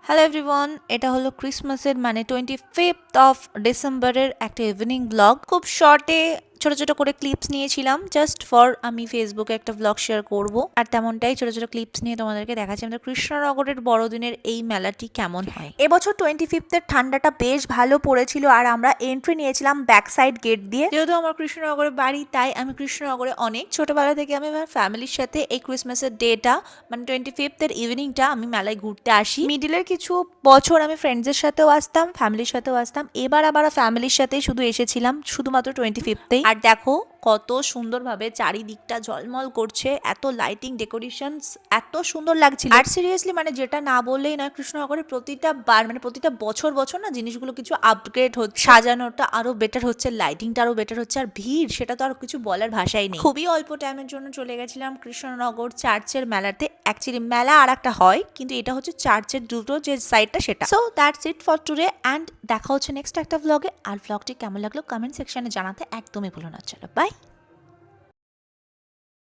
Hello everyone, এটা হলো ক্রিসমাসের মানে 25th অফ ডিসেম্বরের একটা ইভিনিং ব্লগ। খুব শর্টে ছোট ছোট করে ক্লিপস নিয়েছিলাম জাস্ট ফর আমি ফেসবুকে একটা ব্লগ শেয়ার করব, আর তেমনটাই ছোট ছোট ক্লিপস নিয়ে তোমাদেরকে দেখাচ্ছি আমাদের কৃষ্ণনগরের বড়দিনের এই মেলাটি কেমন হয়। এবছর 25th ঠান্ডাটা বেশ ভালো পড়েছিল আর আমরা এন্ট্রি নিয়েছিলাম ব্যাক সাইড গেট দিয়ে। যেহেতু আমার কৃষ্ণনগরে বাড়ি, তাই আমি কৃষ্ণনগরে অনেক ছোটবেলা থেকে আমি আমার ফ্যামিলির সাথে এই ক্রিসমাসের ডেটা মানে 25th ইভিনিংটা আমি মেলায় ঘুরতে আসি। মিডিলের কিছু বছর আমি ফ্রেন্ডসের সাথেও আসতাম, ফ্যামিলির সাথেও আসতাম। এবার আবার ফ্যামিলির সাথেই শুধু এসেছিলাম, শুধুমাত্র 25th। আর দেখো কত সুন্দরভাবে চারিদিকটা ঝলমল করছে, এত লাইটিং ডেকোরেশনস এত সুন্দর লাগছিল। আর সিরিয়াসলি মানে যেটা না বললেই নয়, কৃষ্ণনগরের প্রতিটা বার মানে প্রতিটা বছর বছর না জিনিসগুলো কিছু আপগ্রেড হচ্ছে, সাজানোটা আরো বেটার হচ্ছে, লাইটিংটা আরো বেটার হচ্ছে, আর ভিড় সেটা তো আর কিছু বলার ভাষাই নেই। খুবই অল্প টাইমের জন্য চলে গেছিলাম কৃষ্ণনগর চার্চের মেলাতে। অ্যাকচুয়ালি মেলা আর একটা হয়, কিন্তু এটা হচ্ছে চার্চের দুটো যে সাইডটা সেটা। So that's it for today, and দেখা হচ্ছে নেক্সট একটা ব্লগে। আর ব্লগটি কেমন লাগলো কমেন্ট সেকশনে জানাতে একদমই ভুলো না। চলো বাই।